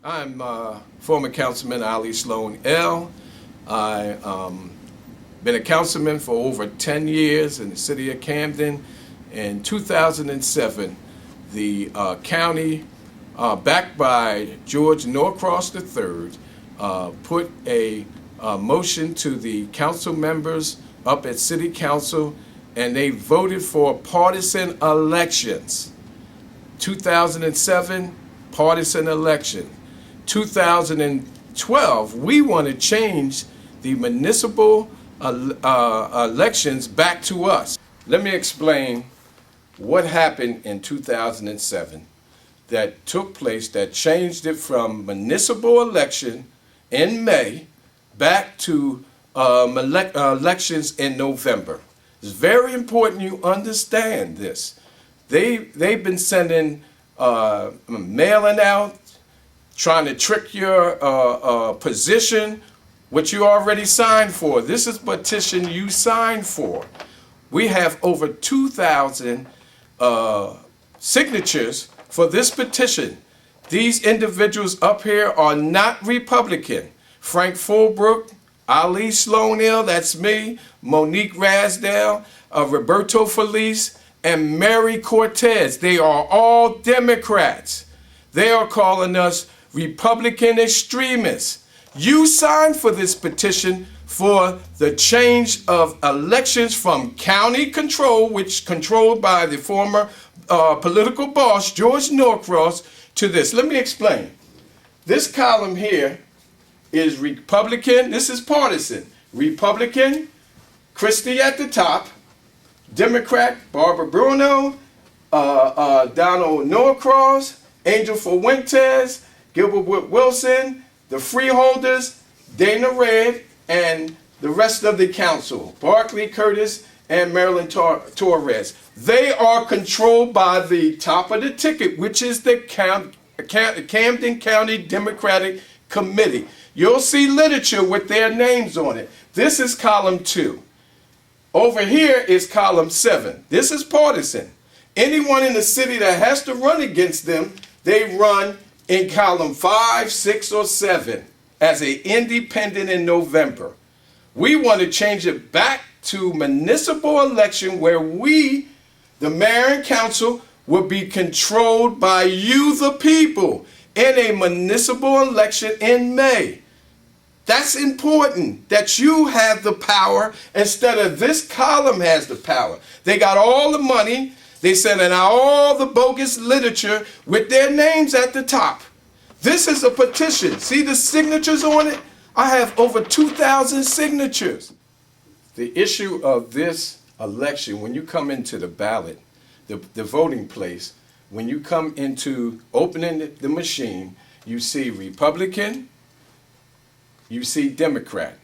I'm former Councilman Ali Sloan L. I been a councilman for over 10 years in the city of Camden. In 2007, the county, backed by George Norcross III, put a motion to the council members up at City Council, and they voted for partisan elections. 2007, partisan election. 2012, we want to change the municipal elections back to us. Let me explain what happened in 2007 that took place that changed it from municipal election in May back to elections in November. It's very important you understand this. They've been sending mailing out, trying to trick your position, which you already signed for. This is a petition you signed for. We have over 2,000 signatures for this petition. These individuals up here are not Republican. Frank Fulbrook, Ali Sloan L, that's me, Monique Rasdale, Roberto Felice, and Mary Cortez. They are all Democrats. They are calling us Republican extremists. You signed for this petition for the change of elections from county control, which controlled by the former political boss, George Norcross, to this. Let me explain. This column here is Republican. This is partisan. Republican, Christie at the top. Democrat, Barbara Bruno, Donald Norcross, Angel Fuentes, Gilbert Wilson, the Freeholders, Dana Red, and the rest of the council, Barclay Curtis and Marilyn Torres. They are controlled by the top of the ticket, which is the Camden County Democratic Committee. You'll see literature with their names on it. This is column 2. Over here is column 7. This is partisan. Anyone in the city that has to run against them, they run in column 5, 6, or 7 as an independent in November. We want to change it back to municipal election where we, the mayor and council, will be controlled by you, the people, in a municipal election in May. That's important, that you have the power instead of this column has the power. They got all the money. They sending out all the bogus literature with their names at the top. This is a petition. See the signatures on it? I have over 2,000 signatures. The issue of this election, when you come into the ballot, the voting place, when you come into opening the machine, you see Republican, you see Democrat,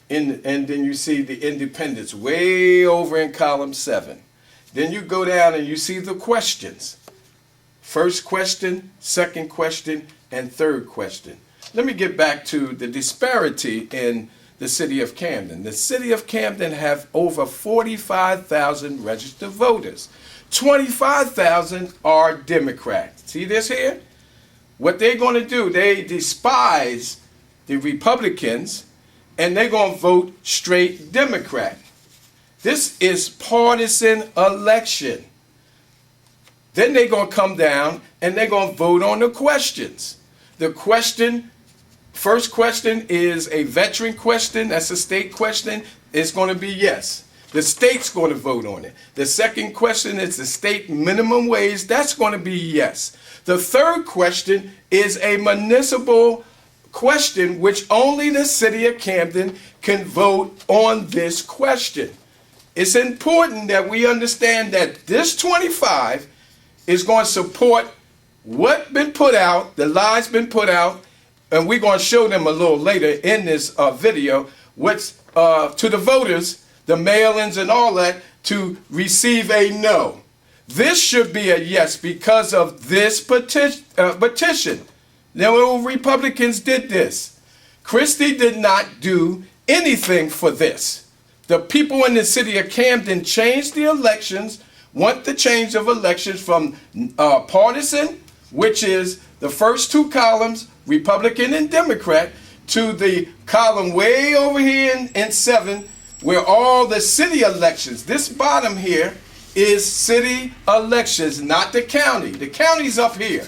and then you see the independents way over in column 7. Then you go down and you see the questions. First question, second question, and third question. Let me get back to the disparity in the city of Camden. The city of Camden have over 45,000 registered voters. 25,000 are Democrats. See this here? What they're going to do, they despise the Republicans, and they're going to vote straight Democrat. This is partisan election. Then they're going to come down and they're going to vote on the questions. The question, first question is a veteran question. That's a state question. It's going to be yes. The state's going to vote on it. The second question is the state minimum wage. That's going to be yes. The third question is a municipal question, which only the city of Camden can vote on this question. It's important that we understand that this 25 is going to support what's been put out, the lies been put out, and we're going to show them a little later in this video, what's to the voters, the mail-ins and all that, to receive a no. This should be a yes because of this petition. No Republicans did this. Christie did not do anything for this. The people in the city of Camden changed the elections, want the change of elections from partisan, which is the first two columns, Republican and Democrat, to the column way over here in 7, where all the city elections, this bottom here is city elections, not the county. The county's up here.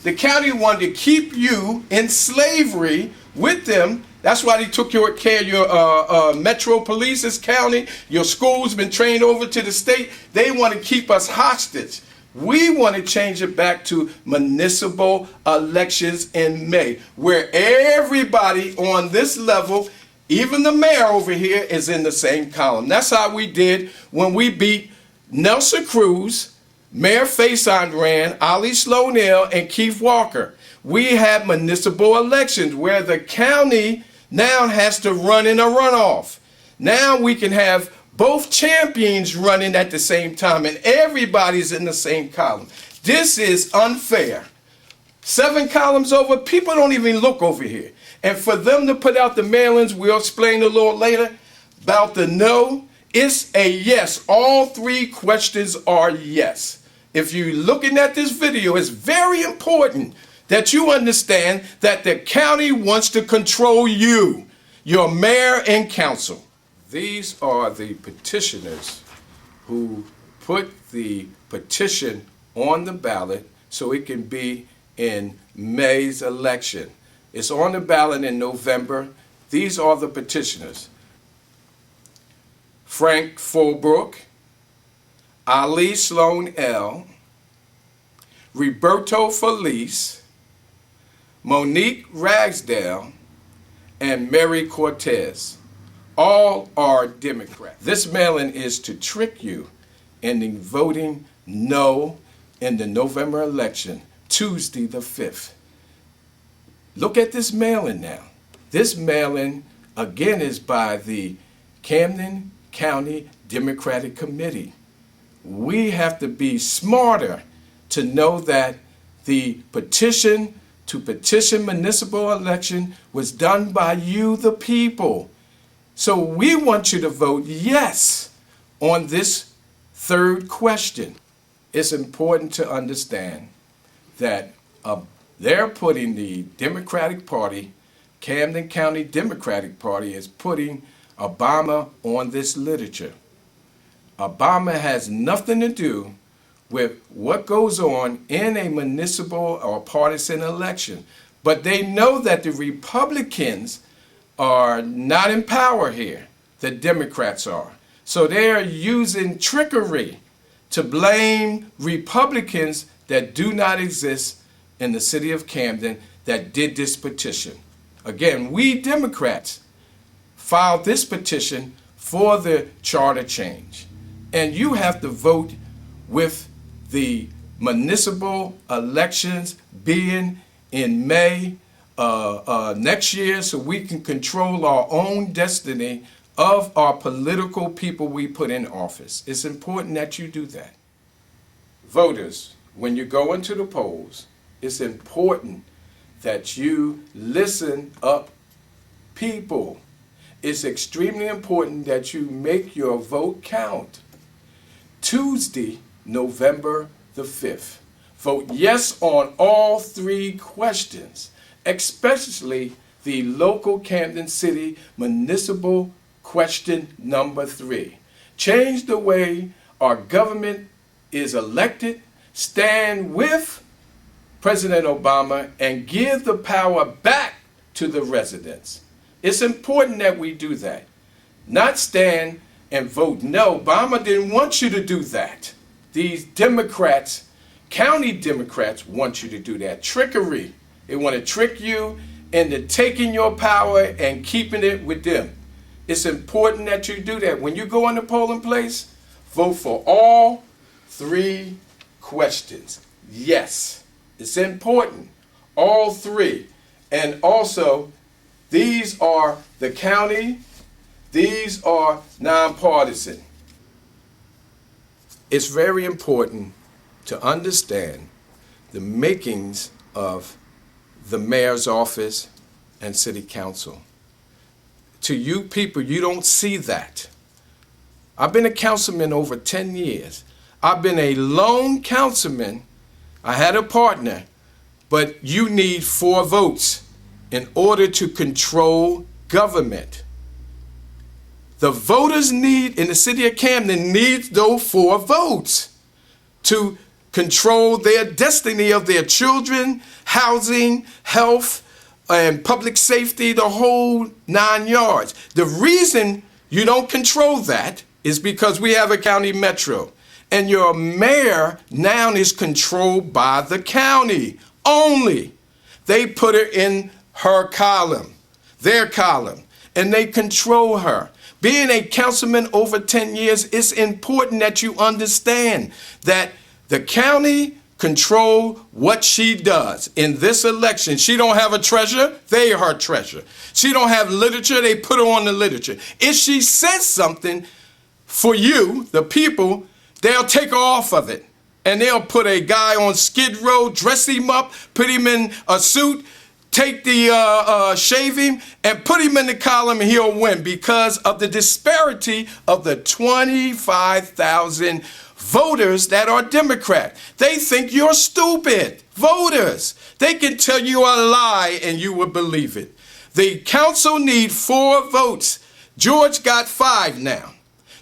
The county wanted to keep you in slavery with them. That's why they took care of your metro police's county. Your school's been trained over to the state. They want to keep us hostage. We want to change it back to municipal elections in May, where everybody on this level, even the mayor over here, is in the same column. That's how we did when we beat Nelson Cruz, Mayor Faison ran, Ali Sloan-Hill, and Keith Walker. We had municipal elections where the county now has to run in a runoff. Now we can have both champions running at the same time, and everybody's in the same column. This is unfair. 7 columns over, people don't even look over here. And for them to put out the mailings, we'll explain a little later about the no, it's a yes. All 3 questions are yes. If you're looking at this video, it's very important that you understand that the county wants to control you, your mayor and council. These are the petitioners who put the petition on the ballot so it can be in May's election. It's on the ballot in November. These are the petitioners: Frank Fulbrook, Ali Sloan-L, Roberto Felice, Monique Ragsdale, and Mary Cortez. All are Democrats. This mailing is to trick you into voting no in the November election, Tuesday the 5th. Look at this mailing now. This mailing, again, is by the Camden County Democratic Committee. We have to be smarter to know that the petition to petition municipal election was done by you, the people. So we want you to vote yes on this 3rd question. It's important to understand that they're putting the Democratic Party, Camden County Democratic Party, is putting Obama on this literature. Obama has nothing to do with what goes on in a municipal or partisan election. But they know that the Republicans are not in power here. The Democrats are. So they are using trickery to blame Republicans that do not exist in the city of Camden that did this petition. Again, we Democrats filed this petition for the charter change. And you have to vote with the municipal elections being in May next year, so we can control our own destiny of our political people we put in office. It's important that you do that. Voters, when you go into the polls, it's important that you listen up, people. It's extremely important that you make your vote count. Tuesday, November the 5th. Vote yes on all 3 questions, especially the local Camden City municipal question number 3. Change the way our government is elected, stand with President Obama, and give the power back to the residents. It's important that we do that. Not stand and vote no. Obama didn't want you to do that. These Democrats, county Democrats, want you to do that. Trickery. They want to trick you into taking your power and keeping it with them. It's important that you do that. When you go in the polling place, vote for all 3 questions. Yes, it's important. All 3. And also, these are the county. These are nonpartisan. It's very important to understand the makings of the mayor's office and city council. To you people, you don't see that. I've been a councilman over 10 years. I've been a lone councilman. I had a partner, but you need 4 votes in order to control government. The voters need, in the city of Camden, needs those 4 votes to control their destiny of their children, housing, health, and public safety, the whole 9 yards. The reason you don't control that is because we have a county metro. And your mayor now is controlled by the county only. They put her in her column, their column, and they control her. Being a councilman over 10 years, it's important that you understand that the county control what she does. In this election, she don't have a treasurer, they are her treasurer. She don't have literature, they put her on the literature. If she says something for you, the people, they'll take her off of it. And they'll put a guy on Skid Row, dress him up, put him in a suit, take the shave him, and put him in the column, and he'll win because of the disparity of the 25,000 voters that are Democrat. They think you're stupid. Voters. They can tell you a lie and you will believe it. The council need 4 votes. George got 5 now.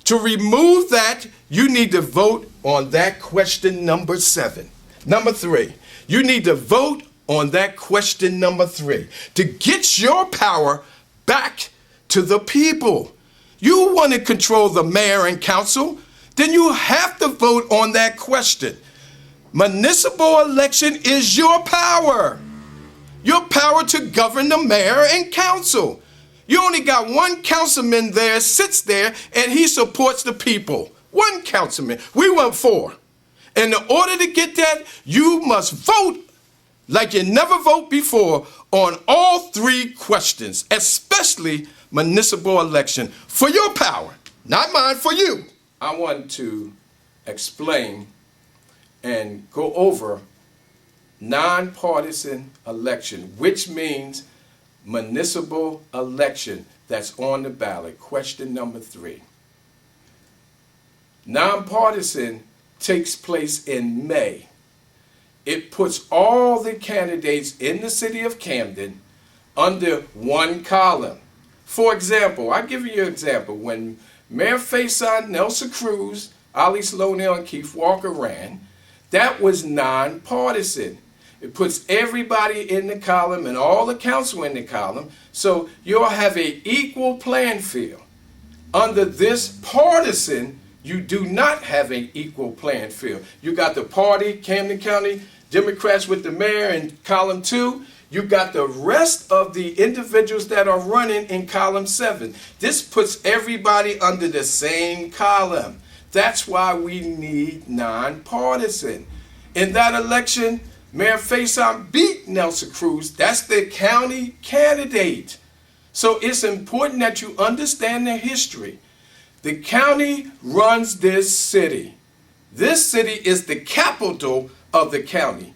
To remove that, you need to vote on that question number 7. Number 3, you need to vote on that question number 3 to get your power back to the people. You want to control the mayor and council, then you have to vote on that question. Municipal election is your power. Your power to govern the mayor and council. You only got 1 councilman there, sits there, and he supports the people. 1 councilman. We want 4. And in order to get that, you must vote like you never vote before on all 3 questions, especially municipal election, for your power, not mine, for you. I want to explain and go over nonpartisan election, which means municipal election that's on the ballot. Question number 3. Nonpartisan takes place in May. It puts all the candidates in the city of Camden under 1 column. For example, I'll give you an example. When Mayor Faison, Nelson Cruz, Ali Solon, and Keith Walker ran, that was nonpartisan. It puts everybody in the column and all the council in the column, so you'll have an equal playing field. Under this partisan, you do not have an equal playing field. You got the party, Camden County Democrats with the mayor in column 2. You got the rest of the individuals that are running in column 7. This puts everybody under the same column. That's why we need nonpartisan. In that election, Mayor Faison beat Nelson Cruz. That's the county candidate. So it's important that you understand the history. The county runs this city. This city is the capital of the county.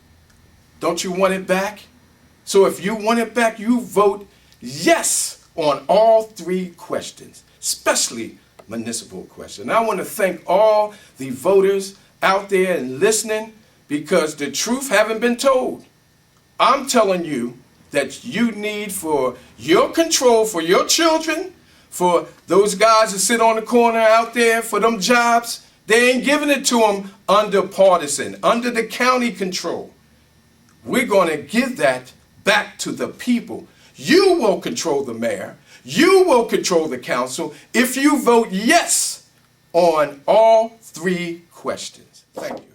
Don't you want it back? So if you want it back, you vote yes on all 3 questions, especially municipal question. I want to thank all the voters out there and listening, because the truth haven't been told. I'm telling you that you need for your control, for your children, for those guys that sit on the corner out there, for them jobs, they ain't giving it to them under partisan, under the county control. We're going to give that back to the people. You will control the mayor. You will control the council if you vote yes on all 3 questions. Thank you.